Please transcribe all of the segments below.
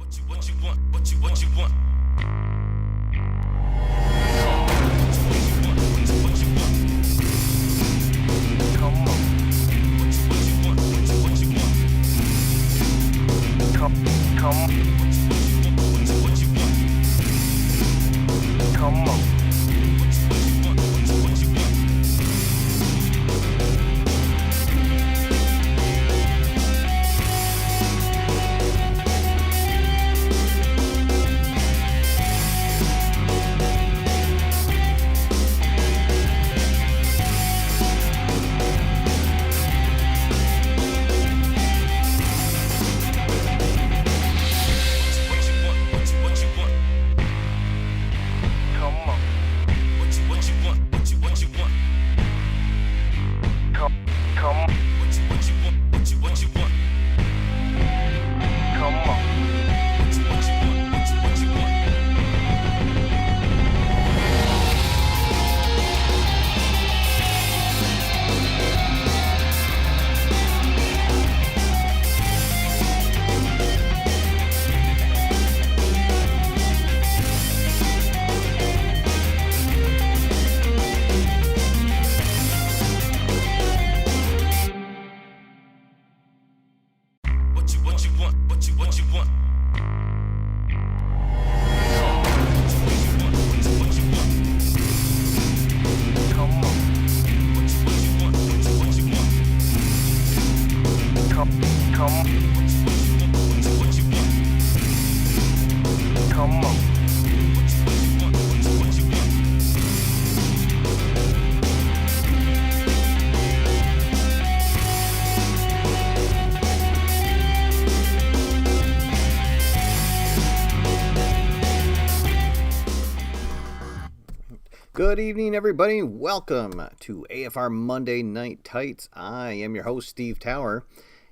What you want? What you want? Good evening, everybody. Welcome to AFR Monday Night Tights. I am your host, Steve Tower,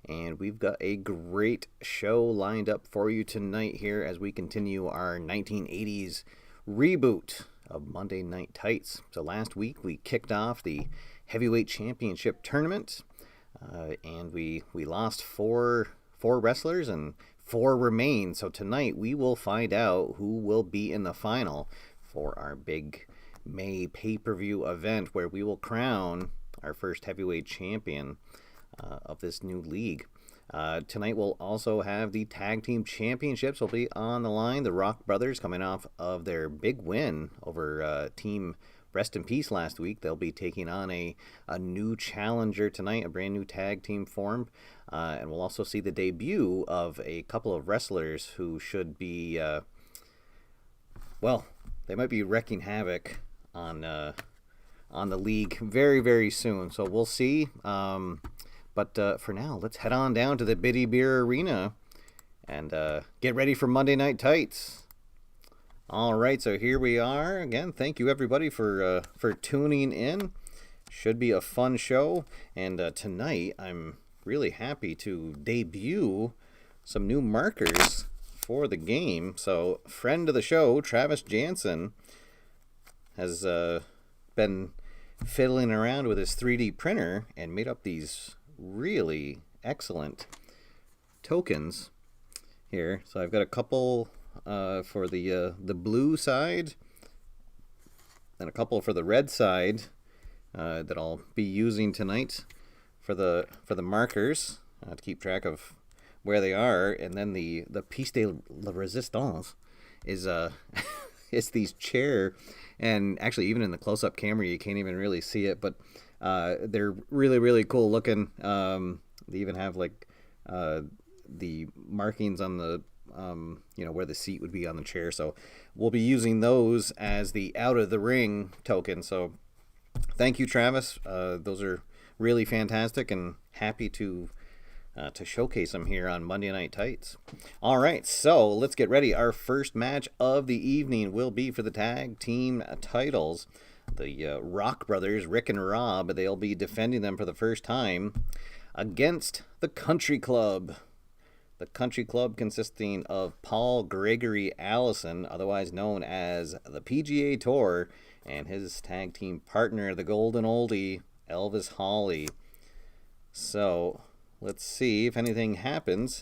and we've got a great show lined up for you tonight here as we continue our 1980s reboot of Monday Night Tights. So last week we kicked off the Heavyweight Championship tournament, and we lost four wrestlers and 4 remain. So tonight we will find out who will be in the final for our big May pay-per-view event where we will crown our first heavyweight champion of this new league. Tonight we'll also have the tag team championships will be on the line. The Rock Brothers, coming off of their big win over Team Rest in Peace last week, they'll be taking on a new challenger tonight, a brand new tag team formed. And we'll also see the debut of a couple of wrestlers who should be, they might be wrecking havoc on the league very, very soon. So we'll see. But for now, let's head on down to the Biddy Beer Arena and get ready for Monday Night Tights. All right, so here we are. Again, thank you everybody for tuning in. Should be a fun show. And tonight, I'm really happy to debut some new markers for the game. So, friend of the show, Travis Jansen, has been fiddling around with his 3D printer and made up these really excellent tokens here. So I've got a couple for the blue side and a couple for the red side that I'll be using tonight for the markers to keep track of where they are. And then the piece de la resistance is it's these chair, and actually even in the close-up camera you can't even really see it, but they're really, really cool looking. They even have like the markings on the where the seat would be on the chair, so we'll be using those as the out of the ring token. So thank you, Travis. Those are really fantastic, and happy to showcase them here on Monday Night Tights. All right, so let's get ready. Our first match of the evening will be for the tag team titles. The Rock Brothers, Rick and Rob, they'll be defending them for the first time against the Country Club. The Country Club consisting of Paul Gregory Allison, otherwise known as the PGA Tour, and his tag team partner, the Golden Oldie, Elvis Hawley. So let's see if anything happens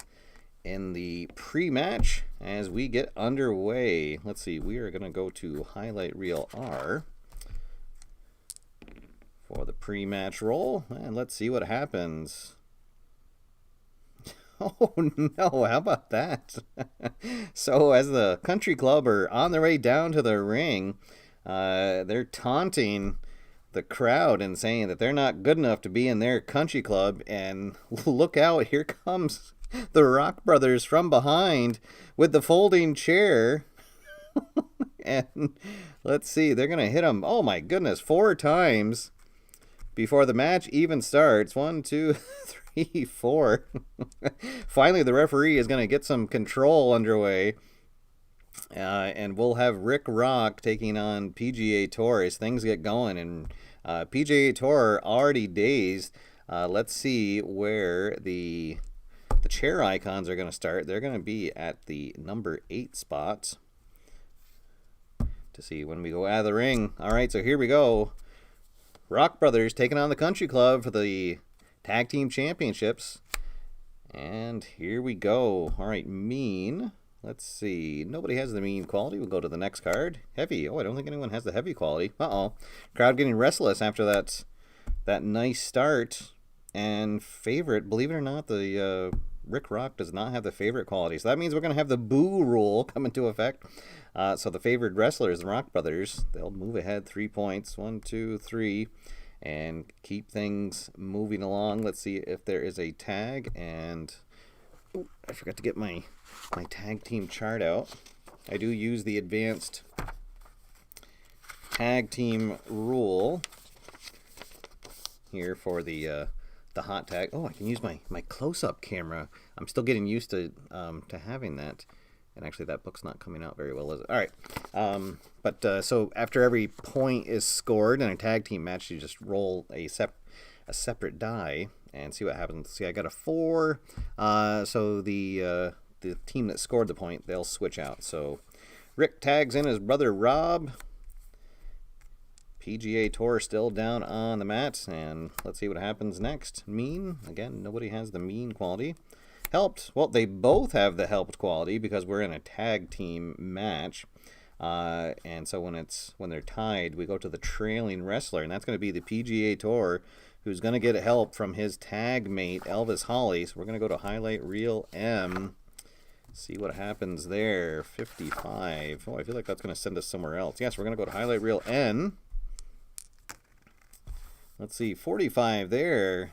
in the pre-match as we get underway. Let's see, we are going to go to highlight reel R for the pre-match roll, and let's see what happens. Oh no, how about that? So as the country club are on their way down to the ring, they're taunting the crowd and saying that they're not good enough to be in their country club, and look out, here comes the Rock Brothers from behind with the folding chair. And let's see, they're going to hit them, oh my goodness, 4 times before the match even starts. 1, 2, 3, 4. Finally, the referee is going to get some control underway. And we'll have Rick Rock taking on PGA Tour as things get going. And PGA Tour already dazed. Let's see where the chair icons are going to start. They're going to be at the number 8 spot to see when we go out of the ring. All right, so here we go. Rock Brothers taking on the Country Club for the Tag Team Championships. And here we go. All right, mean. Let's see. Nobody has the mean quality. We'll go to the next card. Heavy. Oh, I don't think anyone has the heavy quality. Uh-oh. Crowd getting restless after that nice start. And favorite, believe it or not, the Rick Rock does not have the favorite quality. So that means we're going to have the boo rule come into effect. So the favored wrestlers, the Rock Brothers, they'll move ahead 3 points. 1, 2, 3. And keep things moving along. Let's see if there is a tag. And ooh, I forgot to get my tag team chart out. I do use the advanced tag team rule here for the hot tag. Oh, I can use my close-up camera. I'm still getting used to having that. And actually, that book's not coming out very well, is it? All right. So after every point is scored in a tag team match, you just roll a separate die and see what happens. See, I got a 4. So the team that scored the point, they'll switch out. So Rick tags in his brother Rob. PGA Tour still down on the mat, and let's see what happens next. Mean, again, nobody has the mean quality. Helped, well, they both have the helped quality because we're in a tag team match. And so when they're tied, we go to the trailing wrestler, and that's going to be the PGA Tour, who's going to get help from his tag mate, Elvis Holly. So we're going to go to highlight reel M. See what happens there. 55. Oh, I feel like that's going to send us somewhere else. Yes, we're going to go to highlight reel N. Let's see, 45 there.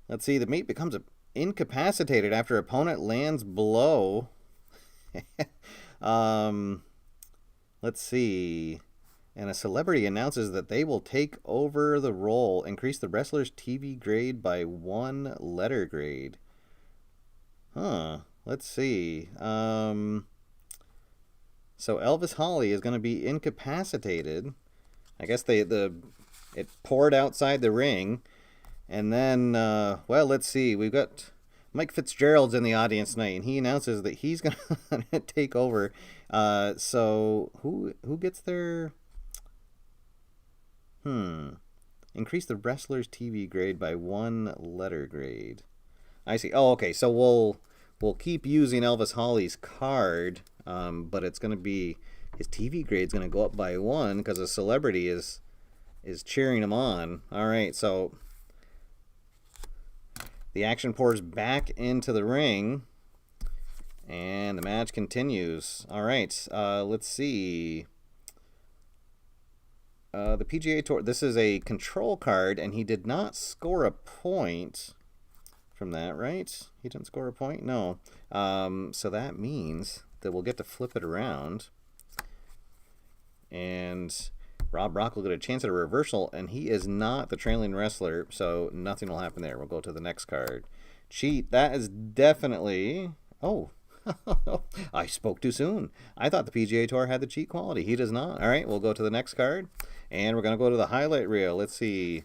Let's see, the mate becomes incapacitated after opponent lands below. Let's see. And a celebrity announces that they will take over the role, increase the wrestler's TV grade by 1 letter grade. Huh. Let's see. So Elvis Holly is going to be incapacitated. I guess it poured outside the ring. And then, well, let's see. We've got Mike Fitzgerald's in the audience tonight, and he announces that he's going to take over. So who gets their... Increase the wrestler's TV grade by 1 letter grade. I see. Oh, okay. So we'll keep using Elvis Holly's card, but it's going to be... His TV grade's going to go up by 1 because a celebrity is cheering him on. All right, so the action pours back into the ring, and the match continues. All right, let's see. The PGA Tour, this is a control card, and he did not score a point from that, right? He didn't score a point? No. So that means that we'll get to flip it around. And Rob Rock will get a chance at a reversal, and he is not the trailing wrestler, so nothing will happen there. We'll go to the next card. Cheat, that is definitely... Oh, I spoke too soon. I thought the PGA Tour had the cheat quality. He does not. All right, we'll go to the next card, and we're going to go to the highlight reel. Let's see.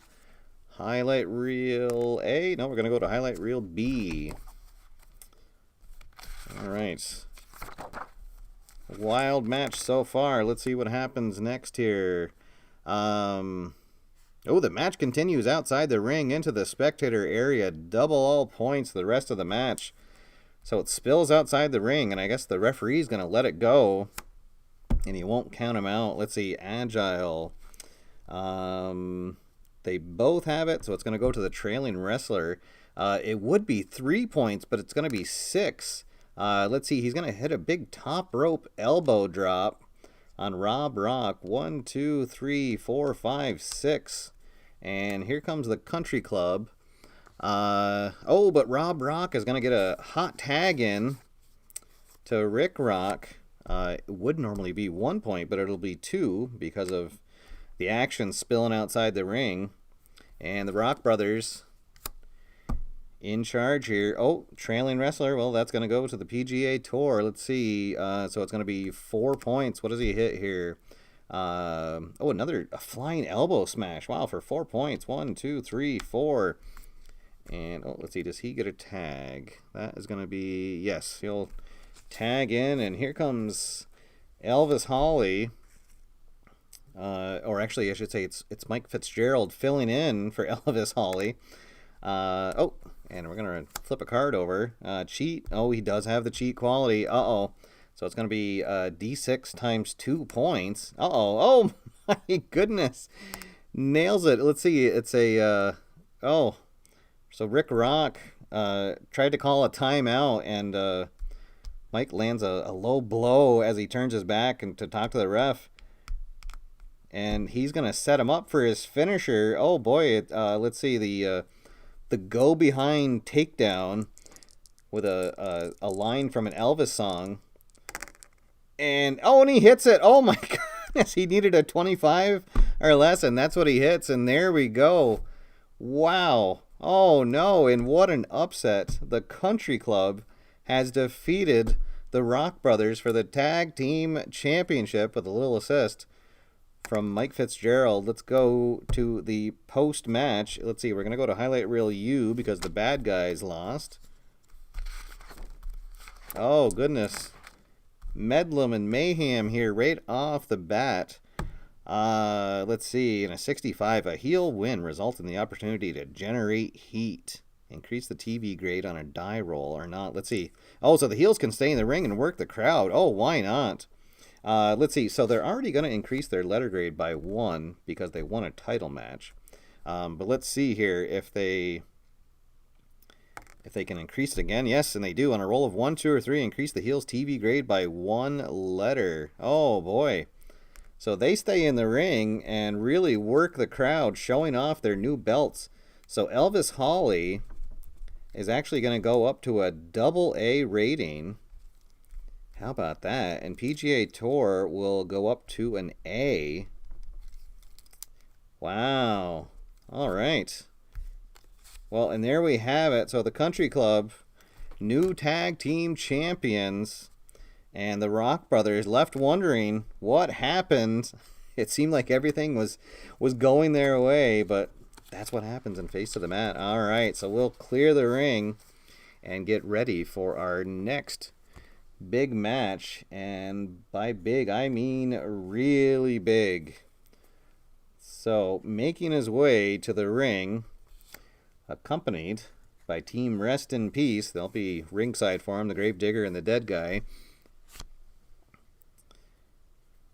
Highlight reel A. No, we're going to go to highlight reel B. All right. Wild match so far. Let's see what happens next here. Oh, the match continues outside the ring into the spectator area. Double all points the rest of the match. So it spills outside the ring, and I guess the referee's going to let it go, and he won't count him out. Let's see, Agile. They both have it, so it's going to go to the trailing wrestler. It would be 3 points, but it's going to be 6. Let's see, he's going to hit a big top rope elbow drop on Rob Rock. 1, 2, 3, 4, 5, 6. And here comes the Country Club. But Rob Rock is going to get a hot tag in to Rick Rock. It would normally be 1 point, but it'll be 2 because of the action spilling outside the ring. And the Rock Brothers in charge here. Oh, trailing wrestler. Well, that's going to go to the PGA Tour. Let's see. So it's going to be 4 points. What does he hit here? Another flying elbow smash. Wow, for 4 points. 1, 2, 3, 4. And, let's see. Does he get a tag? That is going to be, yes, he'll tag in. And here comes Elvis Hawley. Or actually, I should say it's Mike Fitzgerald filling in for Elvis Hawley. And we're going to flip a card over. Cheat. Oh, he does have the cheat quality. Uh-oh. So it's going to be D6 times 2 points. Uh-oh. Oh, my goodness. Nails it. Let's see. It's a... So Rick Rock tried to call a timeout, and Mike lands a low blow as he turns his back and to talk to the ref. And he's going to set him up for his finisher. Oh, boy. Let's see. The go-behind takedown with a line from an Elvis song. And he hits it. Oh, my goodness. He needed a 25 or less, and that's what he hits. And there we go. Wow. Oh, no. And what an upset. The Country Club has defeated the Rock Brothers for the Tag Team Championship with a little assist from Mike Fitzgerald. Let's go to the post-match. Let's see, we're going to go to Highlight Reel U because the bad guys lost. Oh, goodness. Medlem and Mayhem here right off the bat. Let's see, in a 65, a heel win results in the opportunity to generate heat. Increase the TV grade on a die roll or not. Let's see. Oh, so the heels can stay in the ring and work the crowd. Oh, why not? Let's see. So they're already going to increase their letter grade by 1 because they won a title match. But let's see here if they can increase it again. Yes, and they do. On a roll of 1, 2, or 3, increase the heels TV grade by 1 letter. Oh, boy. So they stay in the ring and really work the crowd, showing off their new belts. So Elvis Hawley is actually going to go up to a AA rating. How about that? And PGA Tour will go up to an A. Wow. All right. Well, and there we have it. So the Country Club, new tag team champions, and the Rock Brothers left wondering what happened. It seemed like everything was going their way, but that's what happens in Face of the Mat. All right, so we'll clear the ring and get ready for our next big match. And by big, I mean really big. So making his way to the ring, accompanied by Team Rest in Peace. They'll be ringside for him, the Gravedigger and the Dead Guy.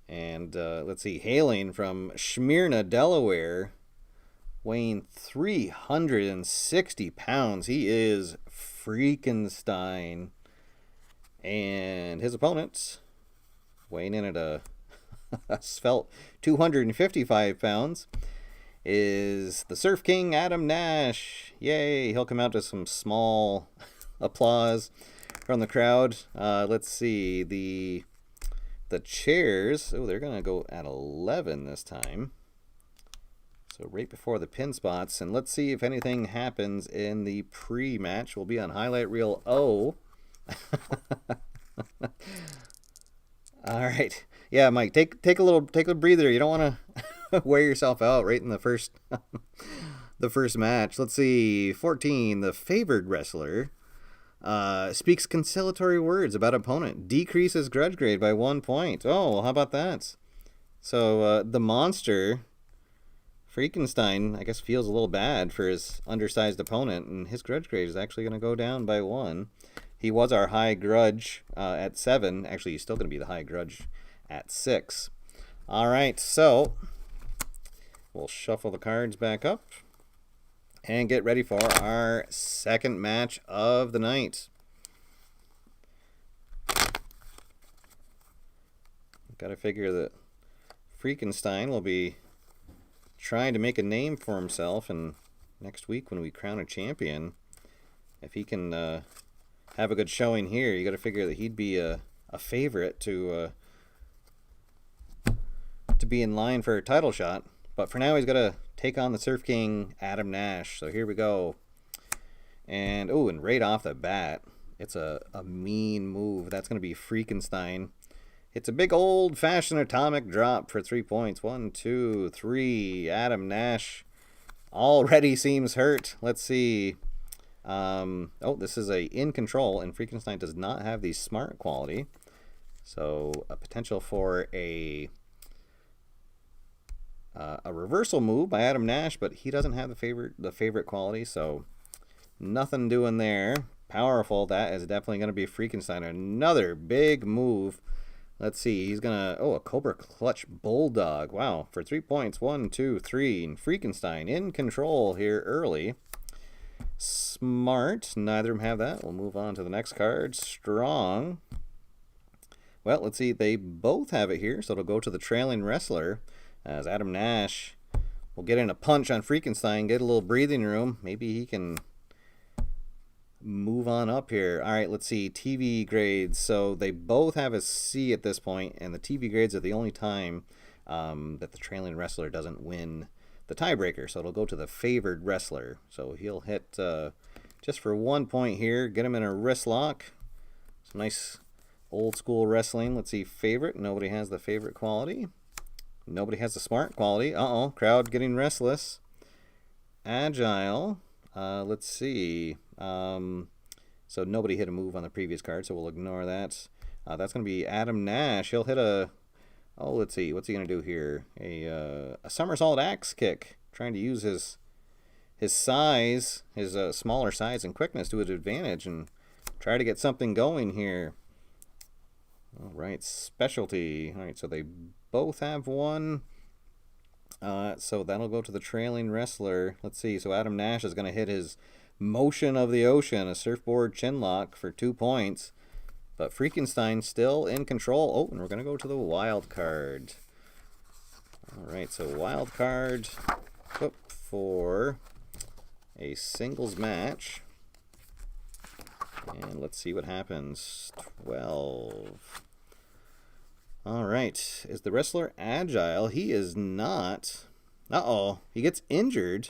And let's see, hailing from Smyrna, Delaware, weighing 360 pounds. He is Freakenstein. And his opponent, weighing in at a svelte 255 pounds, is the Surf King, Adam Nash. Yay, he'll come out to some small applause from the crowd. Let's see, the chairs, they're going to go at 11 this time. So right before the pin spots. And let's see if anything happens in the pre-match. We'll be on Highlight Reel O. All right. Yeah, Mike, take a breather. You don't want to wear yourself out right in the first match. Let's see. 14, the favored wrestler speaks conciliatory words about opponent, decreases grudge grade by 1 point. Oh, well, how about that? So the monster Freakenstein, I guess, feels a little bad for his undersized opponent, and his grudge grade is actually going to go down by 1. He was our high grudge at 7. Actually, he's still going to be the high grudge at 6. All right, so we'll shuffle the cards back up and get ready for our second match of the night. Got to figure that Freakenstein will be trying to make a name for himself, and next week when we crown a champion, if he can have a good showing here, you got to figure that he'd be a favorite to be in line for a title shot. But for now, he's got to take on the Surf King Adam Nash. So here we go. And oh, and right off the bat, it's a mean move. That's going to be Freakenstein. It's a big old-fashioned atomic drop for 3 points. 1, 2, 3. Adam Nash already seems hurt. Let's see. Oh, this is a in control, and Freakenstein does not have the smart quality. So a potential for a reversal move by Adam Nash, but he doesn't have the favorite quality, so nothing doing there. Powerful. That is definitely going to be Freakenstein. Another big move. Let's see. He's going to... Oh, a Cobra Clutch Bulldog. Wow. For 3 points. 1, 2, 3. And Freakenstein in control here early. Smart. Neither of them have that. We'll move on to the next card. Strong. Well, let's see. They both have it here, so it'll go to the trailing wrestler, as Adam Nash will get in a punch on Freakenstein, get a little breathing room. Maybe he can move on up here. All right, let's see. TV grades. So they both have a C at this point, and the TV grades are the only time that the trailing wrestler doesn't win the tiebreaker. So it'll go to the favored wrestler. So he'll hit just for 1 point here, get him in a wrist lock. Some nice old school wrestling. Let's see. Favorite. Nobody has the favorite quality. Nobody has the smart quality. Uh-oh. Crowd getting restless. Agile. Let's see. So nobody hit a move on the previous card, so we'll ignore that. That's going to be Adam Nash. He'll hit a... Oh, let's see. What's he going to do here? A somersault axe kick. Trying to use his size, his smaller size and quickness to his advantage and try to get something going here. All right. Specialty. All right, so they both have one. So that'll go to the trailing wrestler. Let's see. So Adam Nash is going to hit his Motion of the Ocean, a surfboard chin lock for 2 points. But Freakenstein still in control. Oh, and we're going to go to the wild card. All right, so wild card for a singles match. And let's see what happens. 12. All right. Is the wrestler agile? He is not. Uh-oh. He gets injured.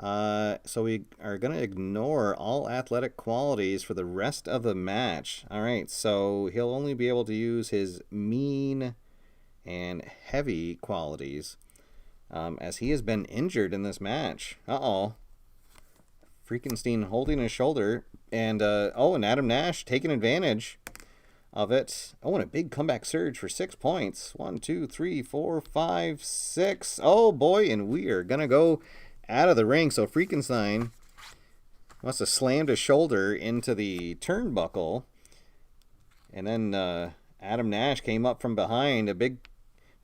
So we are going to ignore all athletic qualities for the rest of the match. All right. So he'll only be able to use his mean and heavy qualities as he has been injured in this match. Uh-oh. Freakenstein holding his shoulder. And, and Adam Nash taking advantage of it. Oh, and a big comeback surge for 6 points. 1, 2, 3, 4, 5, 6. Oh, boy, and we are going to go out of the ring. So Freakenstein must have slammed his shoulder into the turnbuckle. And then Adam Nash came up from behind. A big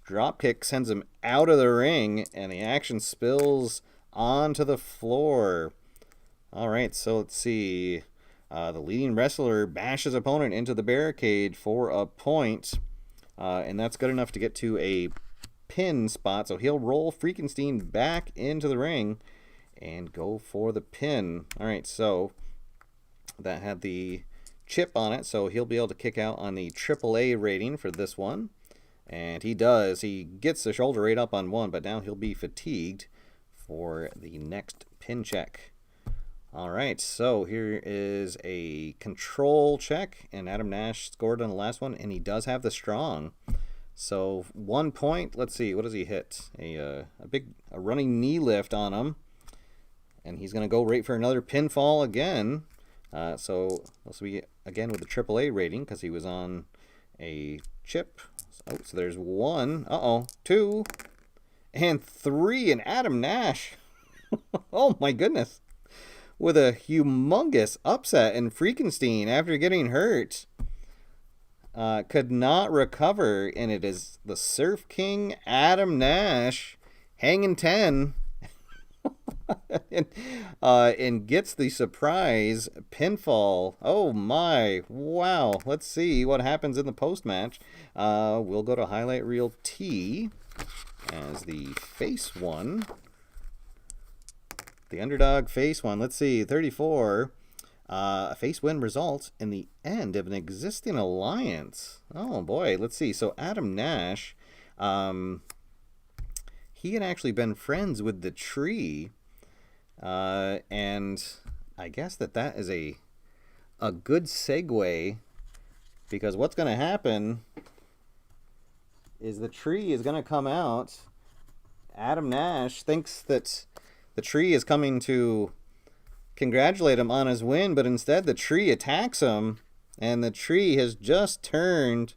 drop kick sends him out of the ring, and the action spills onto the floor. All right, so let's see. The leading wrestler bashes opponent into the barricade for a point, and that's good enough to get to a pin spot. So he'll roll Freakenstein back into the ring and go for the pin. All right, so that had the chip on it, so he'll be able to kick out on the AAA rating for this one. And he does. He gets the shoulder rate up on one, but now he'll be fatigued for the next pin check. All right, so here is a control check, and Adam Nash scored on the last one, and he does have the strong. So 1 point. Let's see, what does he hit? A running knee lift on him, and he's going to go right for another pinfall again. So this will be again with the AAA rating because he was on a chip. Oh, so there's 1. 2. and 3, and Adam Nash. Oh my goodness. With a humongous upset in Freakenstein after getting hurt. Could not recover, and it is the Surf King Adam Nash hanging 10 and gets the surprise pinfall. Oh my, wow. Let's see what happens in the post-match. We'll go to highlight reel T as the face one. The underdog face one. Let's see, 34. A face win results in the end of an existing alliance. Oh boy, let's see. So Adam Nash, he had actually been friends with the Tree, and I guess that is a good segue, because what's going to happen is the Tree is going to come out. Adam Nash thinks that the Tree is coming to congratulate him on his win, but instead the Tree attacks him, and the Tree has just turned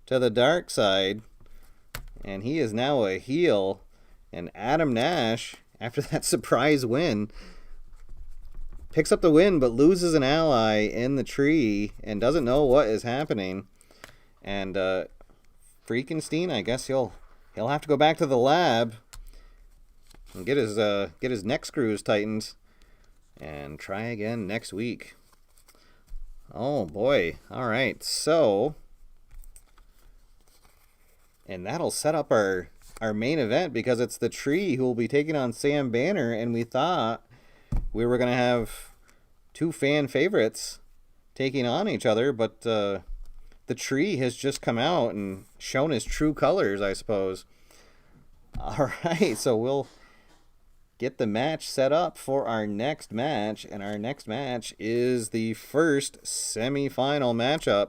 to the dark side, and he is now a heel. And Adam Nash, after that surprise win, picks up the win but loses an ally in the Tree and doesn't know what is happening. And Freakenstein, I guess he'll have to go back to the lab and get his neck screws tightened and try again next week. Oh boy. All right. So, and that'll set up our main event, because it's the Tree who will be taking on Sam Banner, and we thought we were going to have 2 fan favorites taking on each other, but the Tree has just come out and shown his true colors, I suppose. All right. So we'll get the match set up for our next match, and our next match is the first semi-final matchup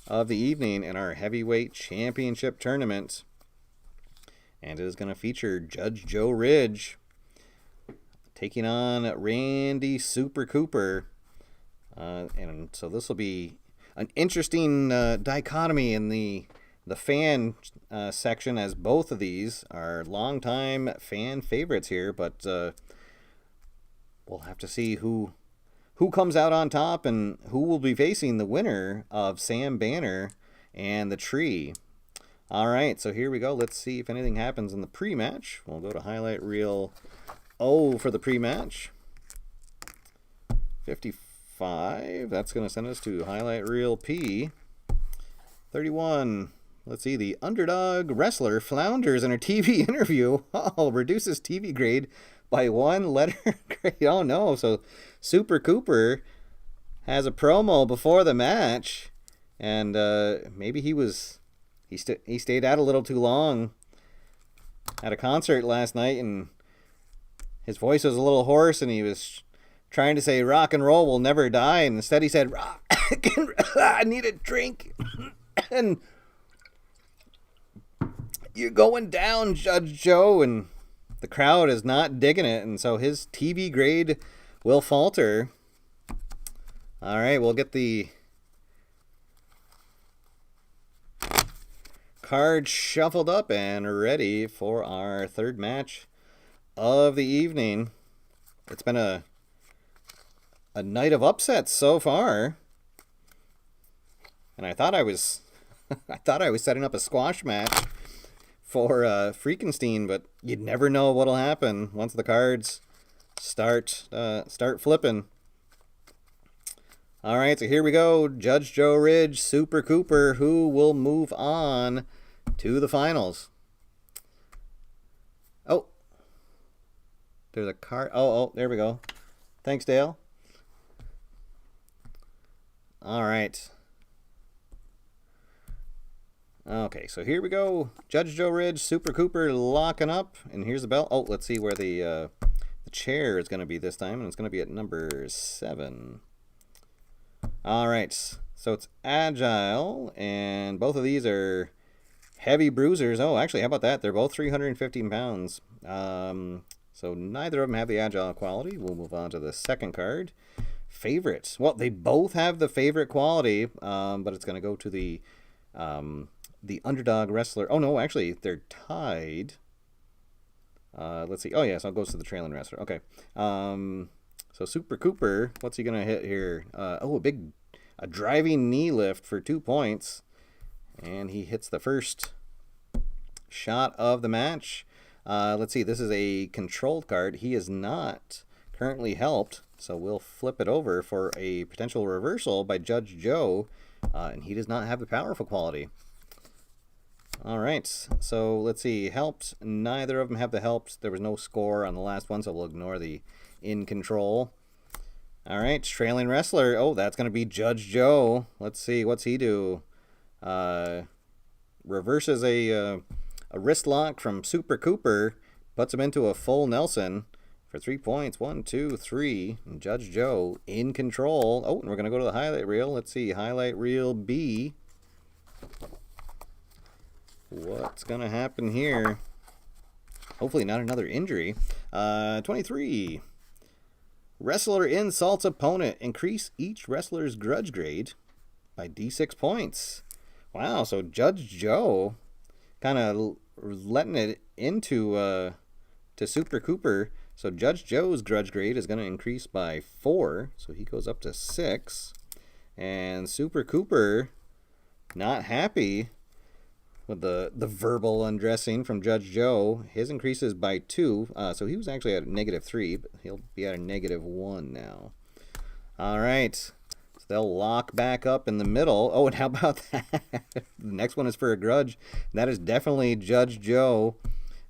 of the evening in our heavyweight championship tournament, and it is going to feature Judge Joe Ridge taking on Randy Super Cooper, and so this will be an interesting dichotomy in the fan section, as both of these are longtime fan favorites here, but we'll have to see who comes out on top and who will be facing the winner of Sam Banner and the Tree. All right, so here we go. Let's see if anything happens in the pre-match. We'll go to highlight reel O for the pre-match. 55. That's going to send us to highlight reel P. 31. Let's see, the underdog wrestler flounders in a TV interview. Oh, reduces TV grade by 1 letter grade. Oh, no. So Super Cooper has a promo before the match, and maybe he stayed out a little too long at a concert last night, and his voice was a little hoarse, and he was trying to say rock and roll will never die, and instead he said, I need a drink. And you're going down, Judge Joe, and the crowd is not digging it, and so his TV grade will falter. All right, we'll get the cards shuffled up and ready for our third match of the evening. It's been a night of upsets so far, and I thought I was setting up a squash match for Freakenstein, but you'd never know what'll happen once the cards start flipping. All right, so here we go. Judge Joe Ridge, Super Cooper, who will move on to the finals. Oh, there's a card. Oh, there we go. Thanks, Dale. All right. Okay, so here we go. Judge Joe Ridge, Super Cooper locking up, and here's the bell. Oh, let's see where the chair is going to be this time, and it's going to be at number 7. All right, so it's agile, and both of these are heavy bruisers. Oh, actually, how about that? They're both 315 pounds. So neither of them have the agile quality. We'll move on to the second card. Favorites. Well, they both have the favorite quality, but it's going to go to the underdog wrestler. Oh, no, actually, they're tied. Let's see. Oh, yeah, so it goes to the trailing wrestler. Okay. So Super Cooper, what's he going to hit here? A driving knee lift for 2 points. And he hits the first shot of the match. Let's see. This is a controlled card. He is not currently helped. So we'll flip it over for a potential reversal by Judge Joe. And he does not have the powerful quality. All right, so let's see. Helped. Neither of them have the helped. There was no score on the last one, so we'll ignore the in control. All right, trailing wrestler. Oh, that's going to be Judge Joe. Let's see. What's he do? Reverses a wrist lock from Super Cooper. Puts him into a full Nelson for 3 points. 1, 2, 3. And Judge Joe in control. Oh, and we're going to go to the highlight reel. Let's see. Highlight reel B. What's going to happen here? Hopefully not another injury. 23. Wrestler insults opponent. Increase each wrestler's grudge grade by D6 points. Wow, so Judge Joe kind of letting it into to Super Cooper. So Judge Joe's grudge grade is going to increase by 4. So he goes up to 6. And Super Cooper, not happy with the verbal undressing from Judge Joe. His increases by 2. So he was actually at a -3, but he'll be at a -1 now. All right. So they'll lock back up in the middle. Oh, and how about that? The next one is for a grudge. That is definitely Judge Joe.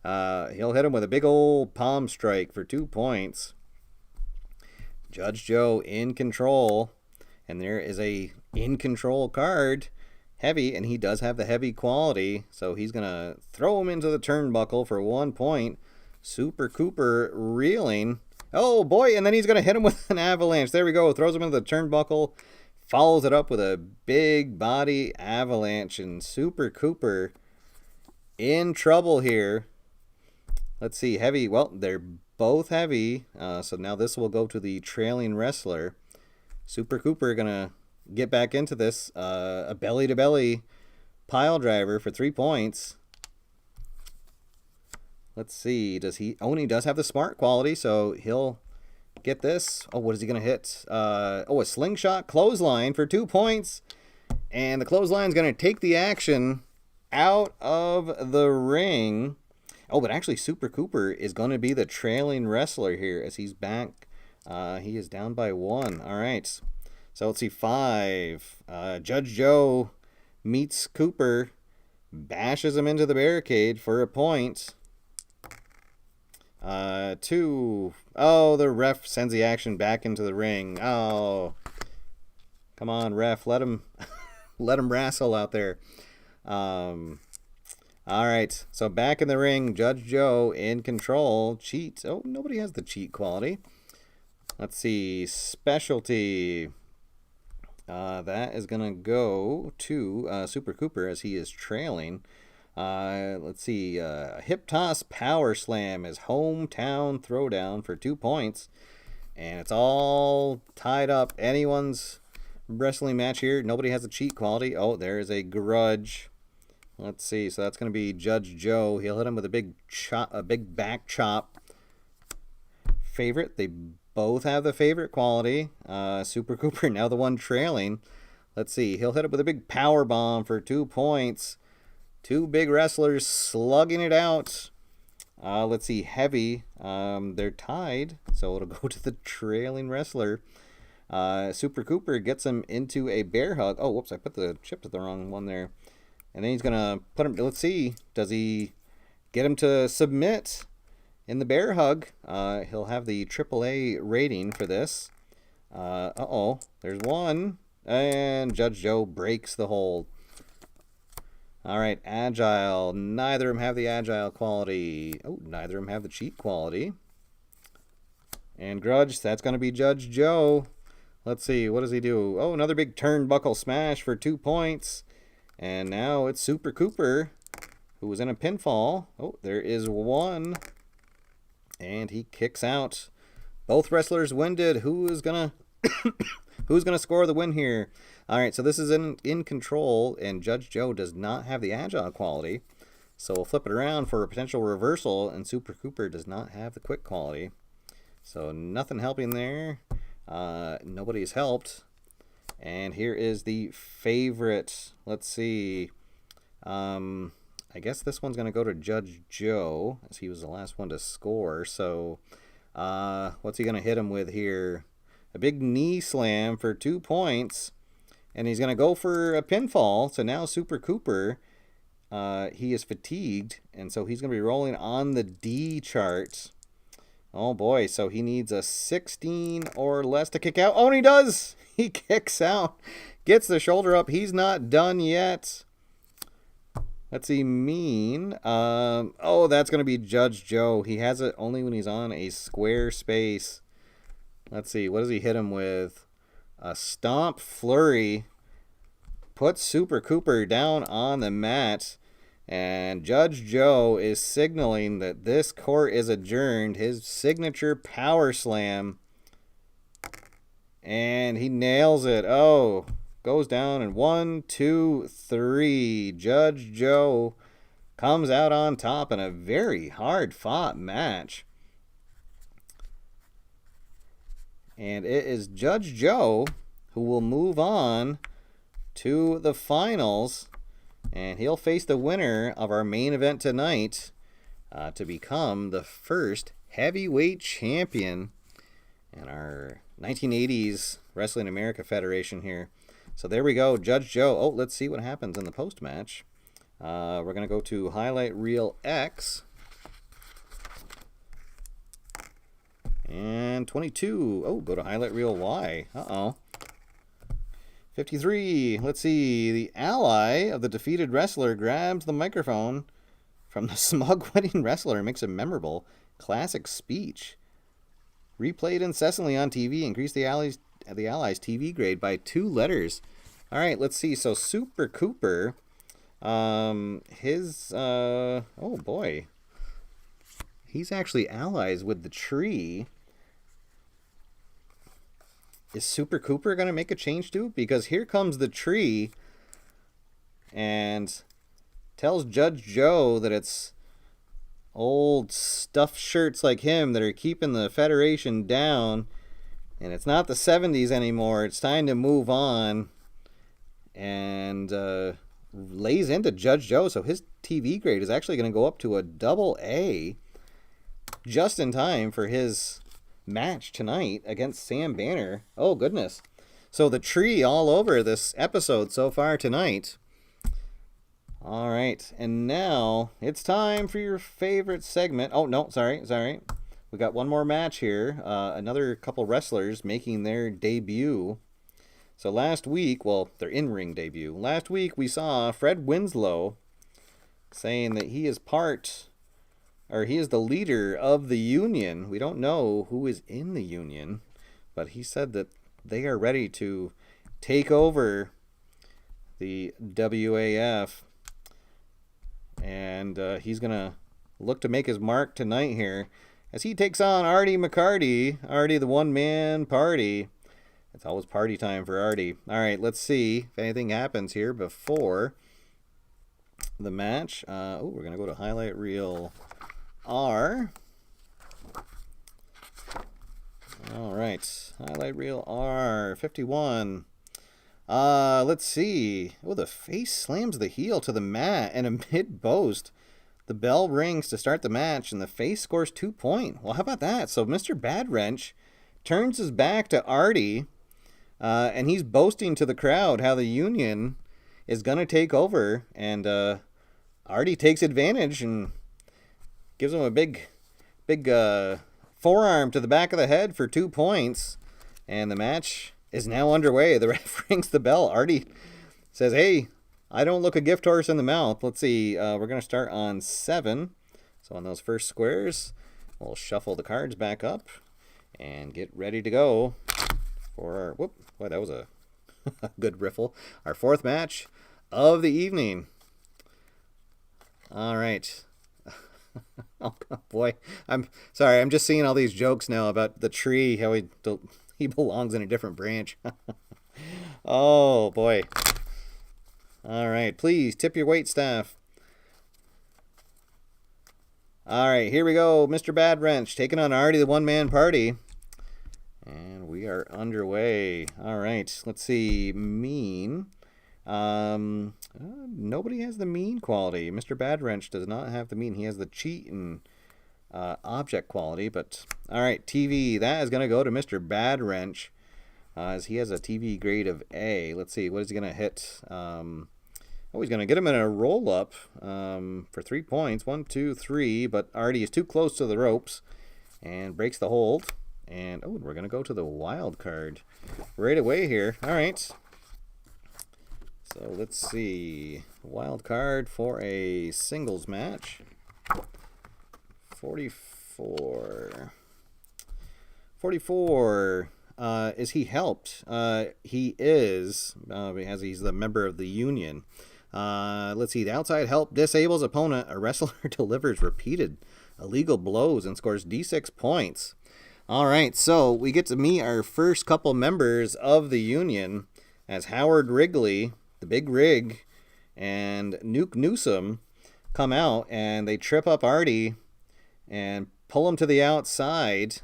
He'll hit him with a big old palm strike for 2 points. Judge Joe in control. And there is a in control card. Heavy, and he does have the heavy quality, so he's going to throw him into the turnbuckle for 1 point. Super Cooper reeling. Oh, boy, and then he's going to hit him with an avalanche. There we go. Throws him into the turnbuckle, follows it up with a big body avalanche, and Super Cooper in trouble here. Let's see, heavy. Well, they're both heavy, so now this will go to the trailing wrestler. Super Cooper going to get back into this. A belly-to-belly pile driver for 3 points. Let's see. Does he... Oh, and he does have the smart quality, so he'll get this. Oh, what is he going to hit? A slingshot clothesline for 2 points. And the clothesline's going to take the action out of the ring. Oh, but actually Super Cooper is going to be the trailing wrestler here as he's back. He is down by 1. All right. So let's see, 5. Judge Joe meets Cooper, bashes him into the barricade for a point. 2. Oh, the ref sends the action back into the ring. Oh, come on, ref, let him wrestle out there. All right, so back in the ring, Judge Joe in control. Cheat. Oh, nobody has the cheat quality. Let's see, specialty. That is going to go to Super Cooper as he is trailing. Let's see. Hip toss power slam is hometown throwdown for 2 points. And it's all tied up. Anyone's wrestling match here. Nobody has a cheat quality. Oh, there is a grudge. Let's see. So that's going to be Judge Joe. He'll hit him with a big chop, a big back chop. Favorite. They both have the favorite quality. Super Cooper now the one trailing. Let's see. He'll hit it with a big power bomb for 2 points. 2 big wrestlers slugging it out. Let's see. Heavy. They're tied, so it'll go to the trailing wrestler. Super Cooper gets him into a bear hug. Oh, whoops! I put the chip to the wrong one there. And then he's gonna put him. Let's see. Does he get him to submit? In the bear hug, he'll have the AAA rating for this. Uh-oh, there's one. And Judge Joe breaks the hold. All right, agile. Neither of them have the agile quality. Oh, neither of them have the cheat quality. And grudge, that's going to be Judge Joe. Let's see, what does he do? Oh, another big turnbuckle smash for 2 points. And now it's Super Cooper, who was in a pinfall. Oh, there is one. And he kicks out. Both wrestlers winded. Who's gonna score the win here? All right, so this is in control, and Judge Joe does not have the agile quality. So we'll flip it around for a potential reversal, and Super Cooper does not have the quick quality. So nothing helping there. Nobody's helped. And here is the favorite. Let's see. I guess this one's going to go to Judge Joe, as he was the last one to score. So what's he going to hit him with here? A big knee slam for 2 points. And he's going to go for a pinfall. So now Super Cooper, he is fatigued. And so he's going to be rolling on the D chart. Oh boy, so he needs a 16 or less to kick out. Oh, and he does! He kicks out. Gets the shoulder up. He's not done yet. What's he mean? Oh, that's going to be Judge Joe. He has it only when he's on a square space. Let's see. What does he hit him with? A stomp flurry. Puts Super Cooper down on the mat. And Judge Joe is signaling that this court is adjourned. His signature power slam. And he nails it. Oh, goes down in 1, 2, 3. Judge Joe comes out on top in a very hard-fought match. And it is Judge Joe who will move on to the finals. And he'll face the winner of our main event tonight to become the first heavyweight champion in our 1980s Wrestling America Federation here. So there we go, Judge Joe. Oh, let's see what happens in the post-match. We're going to go to Highlight Reel X. And 22. Oh, go to Highlight Reel Y. Uh-oh. 53. Let's see. The ally of the defeated wrestler grabs the microphone from the smug winning wrestler and makes a memorable classic speech. Replayed incessantly on TV, increased the Allies' TV grade by 2 letters. All right, let's see. So Super Cooper, oh boy, he's actually allies with the tree. Is Super Cooper going to make a change too? Because here comes the tree and tells Judge Joe that it's old stuffed shirts like him that are keeping the Federation down. And it's not the 70s anymore. It's time to move on. And lays into Judge Joe. So his TV grade is actually going to go up to a AA just in time for his match tonight against Sam Banner. Oh, goodness. So the tree all over this episode so far tonight. All right. And now it's time for your favorite segment. Oh, no. Sorry. We got one more match here. Another couple wrestlers making their debut. So last week, well, their in-ring debut. Last week we saw Fred Winslow saying that he is the leader of the union. We don't know who is in the union, but he said that they are ready to take over the WAF. And he's going to look to make his mark tonight here as he takes on Artie McCarty. Artie, the one-man party. It's always party time for Artie. All right, let's see if anything happens here before the match. We're going to go to Highlight Reel R. All right, Highlight Reel R, 51. Let's see. Oh, the face slams the heel to the mat, and amid boast, the bell rings to start the match, and the face scores 2 points. Well, how about that? So Mr. Badwrench turns his back to Artie, and he's boasting to the crowd how the union is going to take over, and Artie takes advantage and gives him a big forearm to the back of the head for 2 points, and the match is now underway. The ref rings the bell. Artie says, hey, I don't look a gift horse in the mouth. Let's see. We're going to start on 7. So on those first squares, we'll shuffle the cards back up and get ready to go for our, boy, that was a good riffle. Our 4th match of the evening. All right. Oh, boy. I'm sorry. I'm just seeing all these jokes now about the tree, how he belongs in a different branch. Oh, boy. All right. Please tip your wait staff. All right, here we go. Mr. Badwrench taking on Artie, the one-man party. And we are underway. All right, let's see. Mean. Nobody has the mean quality. Mr. Badwrench does not have the mean. He has the cheat and object quality. But all right, TV. That is going to go to Mr. Badwrench, as he has a TV grade of A. Let's see. What is he going to hit? He's going to get him in a roll-up for 3 points. 1, 2, 3. But Artie is too close to the ropes and breaks the hold. And, we're going to go to the wild card right away here. All right. So, let's see. Wild card for a singles match. 44. 44. Is he helped? He is, as he's the member of the union. Let's see. The outside help disables opponent. A wrestler delivers repeated illegal blows and scores D6 points. All right, so we get to meet our first couple members of the union as Howard Wrigley, the Big Rig, and Nuke Newsome come out, and they trip up Artie and pull him to the outside.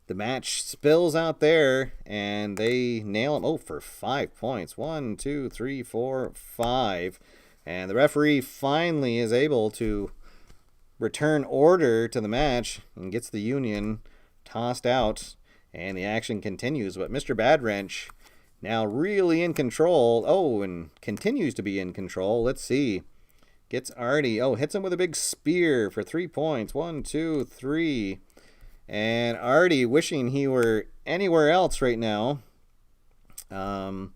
The match spills out there, and they nail him. For 5 points. 1, 2, 3, 4, 5. And the referee finally is able to return order to the match and gets the union tossed out, and the action continues. But Mr. Badwrench now really in control. And continues to be in control. Let's see. Gets Artie. Hits him with a big spear for 3 points. 1, 2, 3. And Artie wishing he were anywhere else right now. He's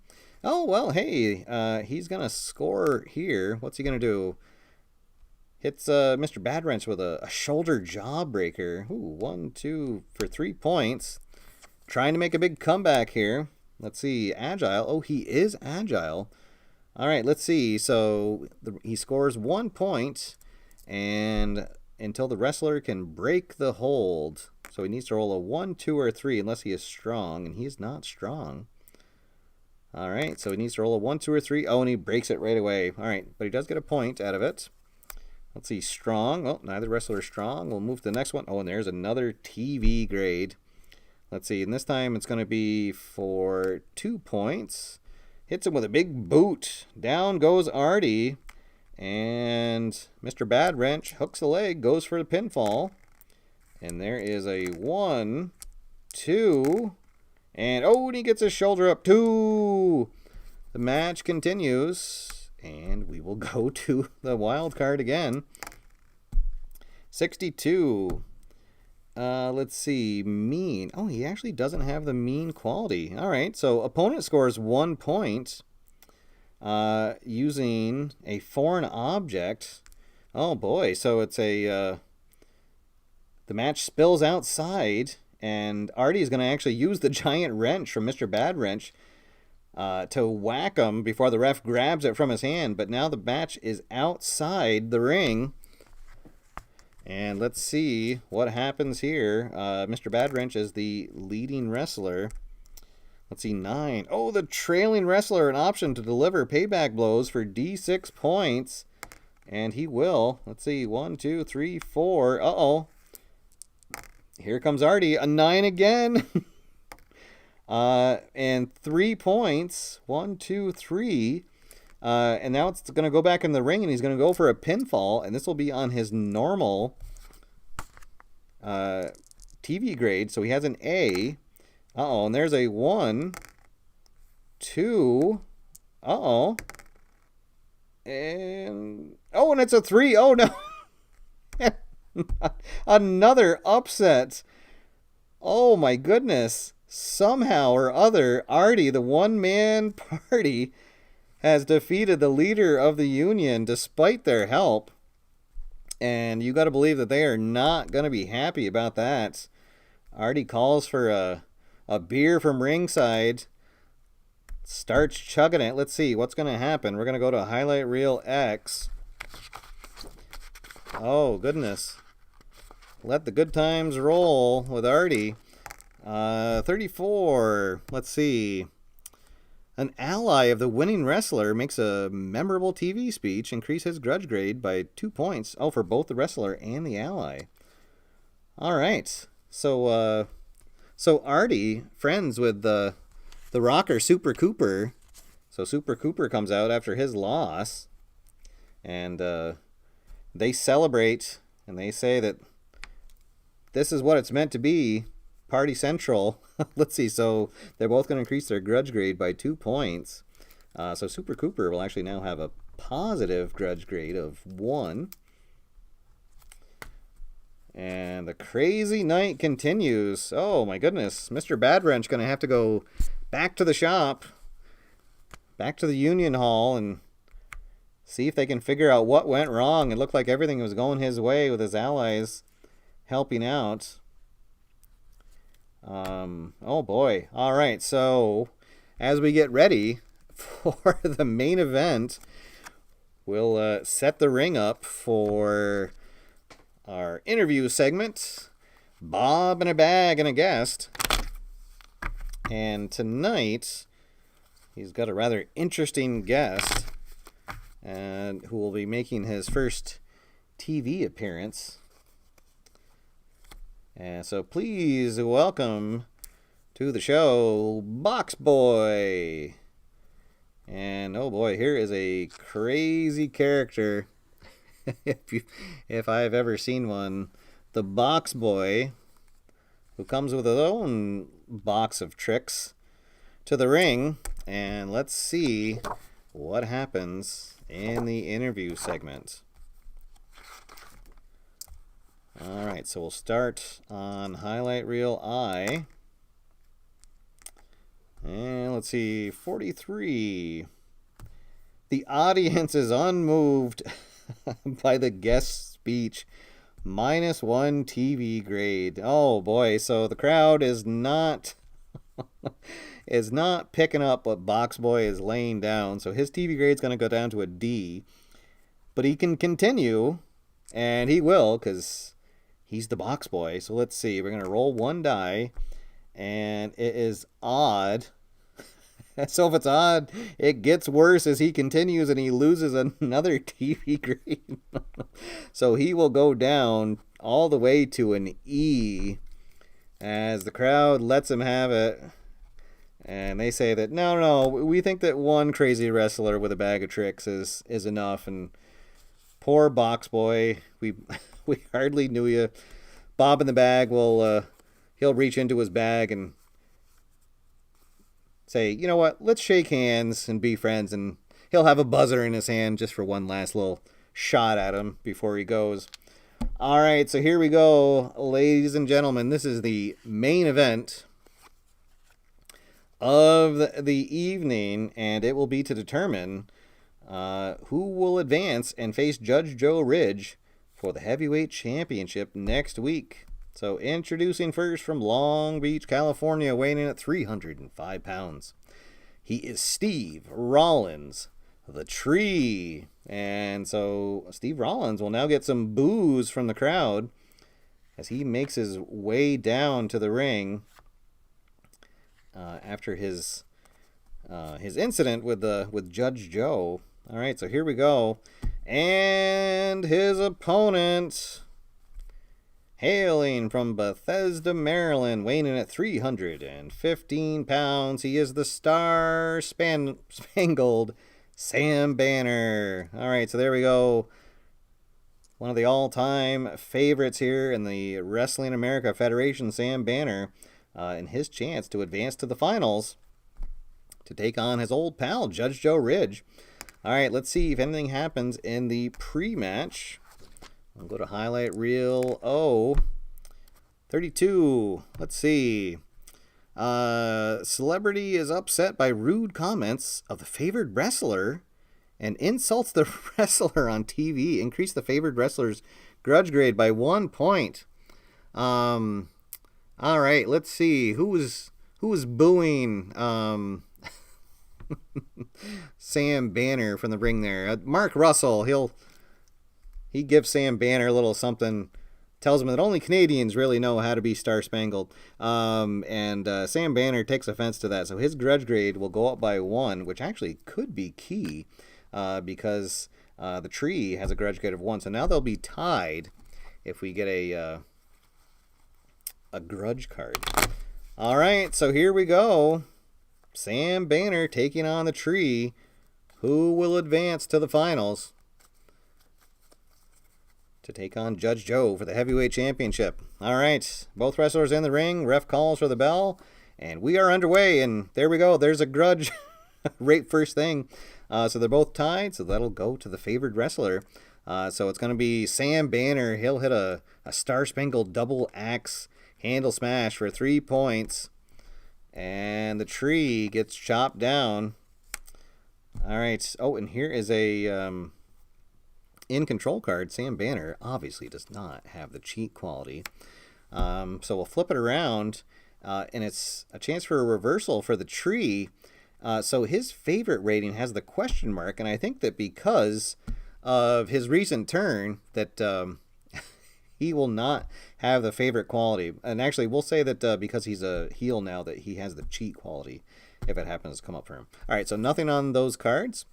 going to score here. What's he going to do? Hits Mr. Badwrench with a shoulder jawbreaker. 1, 2 for 3 points. Trying to make a big comeback here. Let's see. Agile. He is agile. All right, let's see. So he scores 1 point, and until the wrestler can break the hold. So he needs to roll a 1, 2, or 3 unless he is strong, and he is not strong. All right, so he needs to roll a 1, 2, or 3. And he breaks it right away. All right, but he does get a point out of it. Let's see, strong. Neither wrestler is strong. We'll move to the next one. And there's another TV grade. Let's see, and this time it's going to be for 2 points. Hits him with a big boot. Down goes Artie. And Mr. Badwrench hooks the leg, goes for the pinfall. And there is a 1, 2, and he gets his shoulder up, 2. The match continues. And we will go to the wild card again. 62. Let's see. Mean. He actually doesn't have the mean quality. All right. So opponent scores 1 point using a foreign object. Oh boy. So it's the match spills outside, and Artie is going to actually use the giant wrench from Mr. Badwrench to whack him before the ref grabs it from his hand. But now the match is outside the ring. And let's see what happens here. Mr. Badwrench is the leading wrestler. Let's see, 9. The trailing wrestler, an option to deliver payback blows for D6 points. And he will. Let's see, 1, 2, 3, 4. Here comes Artie, a 9 again. And 3 points. 1, 2, 3. And now it's going to go back in the ring, and he's going to go for a pinfall, and this will be on his normal TV grade. So he has an A. And there's a 1, 2. And it's a 3. No. Another upset. My goodness. Somehow or other, Artie, the one-man party, has defeated the leader of the union despite their help. And you got to believe that they are not going to be happy about that. Artie calls for a beer from ringside. Starts chugging it. Let's see what's going to happen. We're going to go to highlight reel X. Goodness. Let the good times roll with Artie. 34. Let's see. An ally of the winning wrestler makes a memorable TV speech, increase his grudge grade by 2 points. Oh, for both the wrestler and the ally. All right. So Artie, friends with the rocker Super Cooper. So Super Cooper comes out after his loss, and they celebrate, and they say that this is what it's meant to be, Party Central. Let's see, so they're both going to increase their grudge grade by 2 points. So Super Cooper will actually now have a positive grudge grade of 1. And the crazy night continues. Oh my goodness, Mr. Badwrench going to have to go back to the shop, back to the Union Hall, and see if they can figure out what went wrong. It looked like everything was going his way with his allies helping out. Oh boy. All right, so as we get ready for the main event, we'll set the ring up for our interview segment, Bob in a Bag and a Guest. And tonight, he's got a rather interesting guest, and who will be making his first TV appearance. And so please welcome to the show, Box Boy. And oh boy, here is a crazy character. if I've ever seen one. The Box Boy, who comes with his own box of tricks to the ring. And let's see what happens in the interview segment. Alright, so we'll start on highlight reel I. And let's see, 43. The audience is unmoved by the guest speech. -1 TV grade. Oh boy, so the crowd is not picking up what Box Boy is laying down. So his TV grade is going to go down to a D. But he can continue, and he will, because he's the Box Boy. So let's see. We're going to roll 1 die, and it is odd. So if it's odd, it gets worse as he continues, and he loses another TV grade. So he will go down all the way to an E as the crowd lets him have it. And they say that, no, we think that one crazy wrestler with a bag of tricks is enough. And poor Box Boy, we hardly knew you. Bob in the Bag will, he'll reach into his bag and say, you know what, let's shake hands and be friends. And he'll have a buzzer in his hand just for one last little shot at him before he goes. All right, so here we go, ladies and gentlemen. This is the main event of the evening, and it will be to determine who will advance and face Judge Joe Ridge for the heavyweight championship next week. So introducing first from Long Beach, California, weighing in at 305 pounds. He is Steve Rollins, the Tree. And so Steve Rollins will now get some boos from the crowd as he makes his way down to the ring after his incident with Judge Joe. All right, so here we go. And his opponent, hailing from Bethesda, Maryland, weighing in at 315 pounds, he is the star-spangled Sam Banner. All right, so there we go. One of the all-time favorites here in the Wrestling America Federation, Sam Banner, and his chance to advance to the finals to take on his old pal, Judge Joe Ridge. All right, let's see if anything happens in the pre-match. I'll go to highlight reel 32. Let's see. Celebrity is upset by rude comments of the favored wrestler and insults the wrestler on TV. Increase the favored wrestler's grudge grade by 1 point. All right, let's see. Who was booing Sam Banner from the ring there? Mark Russell. He gives Sam Banner a little something tells him that only Canadians really know how to be star-spangled. And Sam Banner takes offense to that. So his grudge grade will go up by 1, which actually could be key because the tree has a grudge grade of 1. So now they'll be tied if we get a grudge card. All right, so here we go. Sam Banner taking on the tree. Who will advance to the finals to take on Judge Joe for the heavyweight championship? All right, both wrestlers in the ring. Ref calls for the bell, and we are underway. And there we go. There's a grudge right first thing. So they're both tied, so that'll go to the favored wrestler. So it's going to be Sam Banner. He'll hit a star-spangled double axe handle smash for 3 points. And the tree gets chopped down. All right. Oh, and here is a in control card. Sam Banner obviously does not have the cheat quality. So we'll flip it around, and it's a chance for a reversal for the tree. So his favorite rating has the question mark, and I think that because of his recent turn that he will not have the favorite quality. And actually, we'll say that because he's a heel now that he has the cheat quality if it happens to come up for him. All right, so nothing on those cards.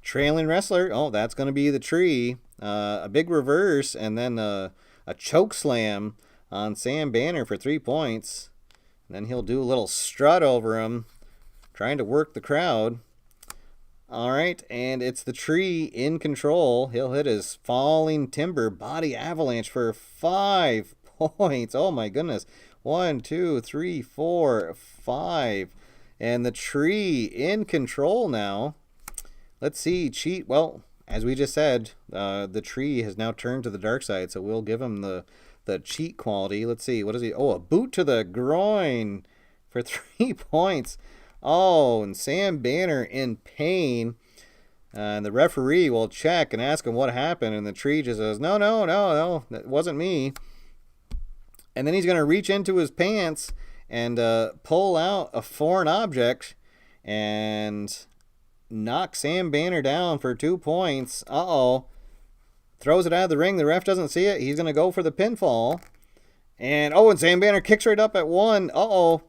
Trailing wrestler, oh, that's going to be the tree. A big reverse, and then a choke slam on Sam Banner for 3 points. And then he'll do a little strut over him, trying to work the crowd. All right, and it's the tree in control. He'll hit his falling timber body avalanche for 5 points. Oh my goodness. 1, 2, 3, 4, 5. And the tree in control now. Let's see, cheat. Well, as we just said, the tree has now turned to the dark side, so we'll give him the cheat quality. Let's see, what is he? Oh, a boot to the groin for 3 points. Oh, and Sam Banner in pain. And the referee will check and ask him what happened. And the tree just says, no, that wasn't me. And then he's going to reach into his pants and pull out a foreign object and knock Sam Banner down for 2 points. Uh-oh. Throws it out of the ring. The ref doesn't see it. He's going to go for the pinfall. And Sam Banner kicks right up at 1. Uh-oh.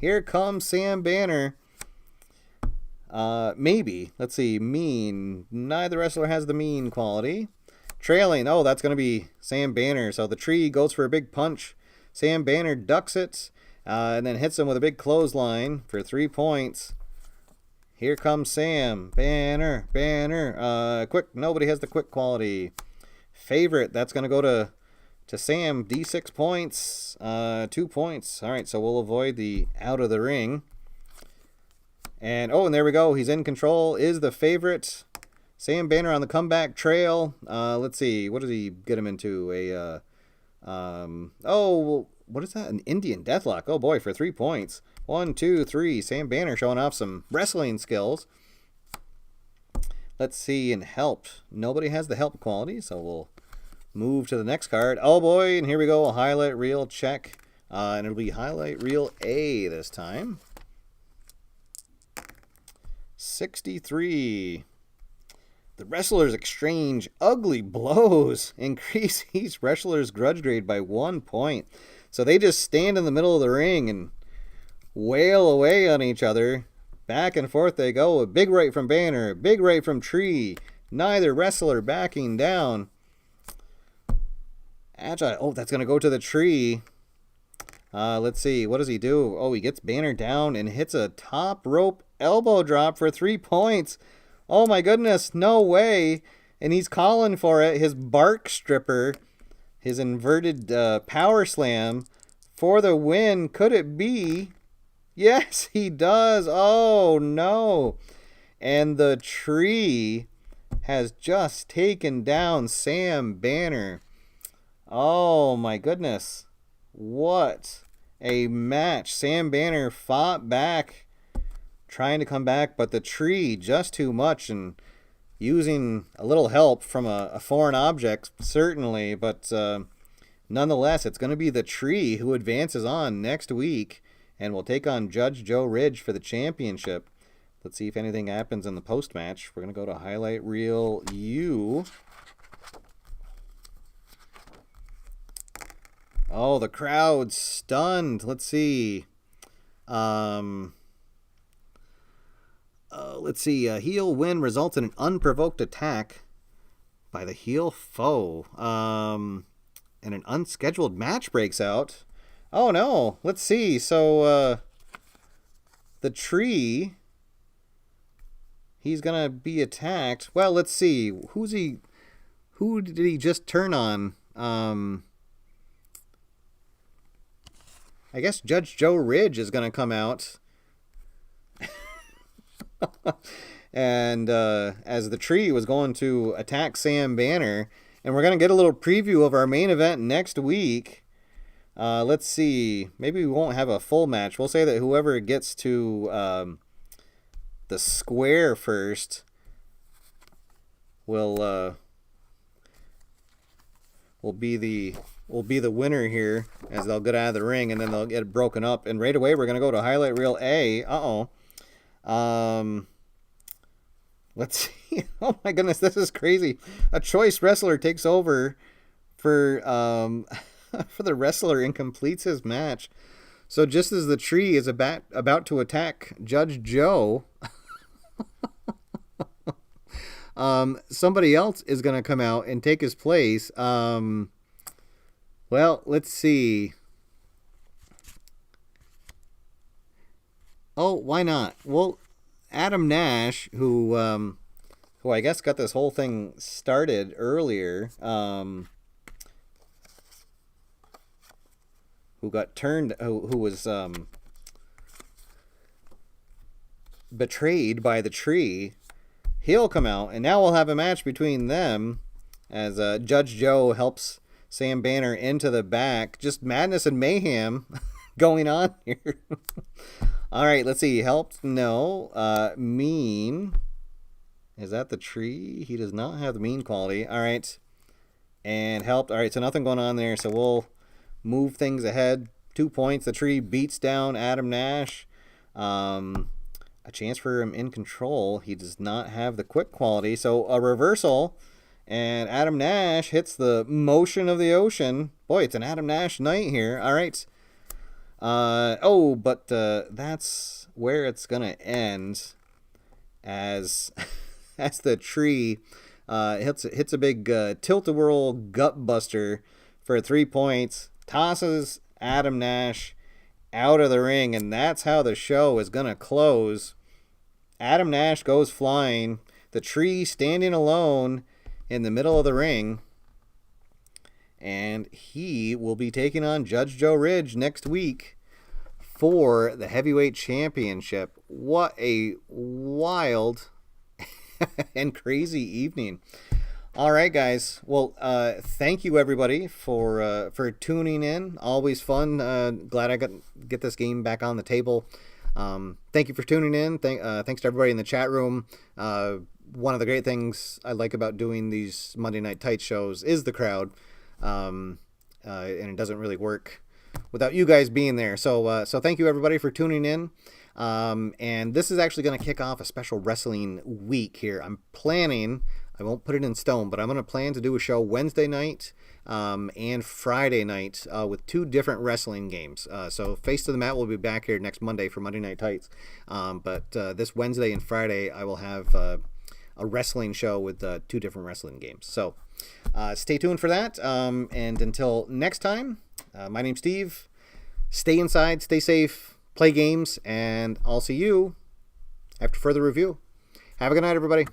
Here comes Sam Banner. Maybe. Let's see. Mean. Neither wrestler has the mean quality. Trailing. Oh, that's going to be Sam Banner. So the tree goes for a big punch. Sam Banner ducks it. And then hits him with a big clothesline for 3 points. Here comes Sam. Banner. Quick. Nobody has the quick quality. Favorite. That's going to go to Sam. D6 points. 2 points. All right, so we'll avoid the out of the ring. And there we go. He's in control. Is the favorite. Sam Banner on the comeback trail. Let's see. What does he get him into? What is that? An Indian deathlock. Oh boy, for 3 points. 1, 2, 3. Sam Banner showing off some wrestling skills. Let's see. And help. Nobody has the help quality, so we'll move to the next card. Oh boy, and here we go. A highlight reel check. And it'll be highlight reel A this time. 63. The wrestlers exchange ugly blows. Increase each wrestler's grudge grade by 1 point. So they just stand in the middle of the ring and wail away on each other. Back and forth they go. A big right from Banner. A big right from Tree. Neither wrestler backing down. Agile. Oh, that's going to go to the Tree. Let's see. What does he do? Oh, he gets Banner down and hits a top rope elbow drop for 3 points. Oh my goodness. No way. And he's calling for it. His bark stripper. His inverted power slam for the win. Could it be? Yes, he does. Oh, no. And the Tree has just taken down Sam Banner. Oh, my goodness. What a match. Sam Banner fought back, trying to come back, but the Tree just too much, and using a little help from a foreign object, certainly, but nonetheless, it's going to be the Tree who advances on next week and will take on Judge Joe Ridge for the championship. Let's see if anything happens in the post-match. We're going to go to highlight reel U. Oh, the crowd's stunned. Let's see. Heel win results in an unprovoked attack by the heel foe. And an unscheduled match breaks out. Oh no, let's see. So, the tree, he's gonna be attacked. Well, let's see. Who did he just turn on? I guess Judge Joe Ridge is gonna come out. And as the tree was going to attack Sam Banner, and we're going to get a little preview of our main event next week. Let's see. Maybe we won't have a full match. We'll say that whoever gets to the square first will be the winner here, as they'll get out of the ring and then they'll get broken up. And right away we're going to go to highlight reel A. Let's see. Oh my goodness, this is crazy. A choice wrestler takes over for for the wrestler and completes his match. So just as the tree is about to attack Judge Joe, somebody else is going to come out and take his place. Well, let's see. Oh, why not? Well, Adam Nash, who I guess got this whole thing started earlier, who was betrayed by the tree, he'll come out, and now we'll have a match between them as Judge Joe helps Sam Banner into the back. Just madness and mayhem going on here. All right, let's see. Helped? No. Mean. Is that the tree? He does not have the mean quality. All right. And helped. All right, so nothing going on there. So we'll move things ahead. 2 points. The tree beats down Adam Nash. A chance for him in control. He does not have the quick quality. So a reversal. And Adam Nash hits the motion of the ocean. Boy, it's an Adam Nash night here. All right. But that's where it's gonna end, as the tree hits a big tilt-a-whirl gut buster for 3 points, tosses Adam Nash out of the ring, and that's how the show is gonna close. Adam Nash goes flying, the tree standing alone in the middle of the ring. And he will be taking on Judge Joe Ridge next week for the heavyweight championship. What a wild and crazy evening. All right, guys. Well, thank you everybody for tuning in. Always fun. Glad I get this game back on the table. Thank you for tuning in. Thanks to everybody in the chat room. One of the great things I like about doing these Monday Night Tights shows is the crowd. And it doesn't really work without you guys being there. So thank you everybody for tuning in. And this is actually going to kick off a special wrestling week here. I'm planning, I won't put it in stone, but I'm going to plan to do a show Wednesday night, and Friday night, with 2 different wrestling games. So Face to the Mat will be back here next Monday for Monday Night Tights. But this Wednesday and Friday, I will have, a wrestling show with 2 different wrestling games. So stay tuned for that. And until next time, my name's Steve. Stay inside, stay safe, play games, and I'll see you after further review. Have a good night, everybody.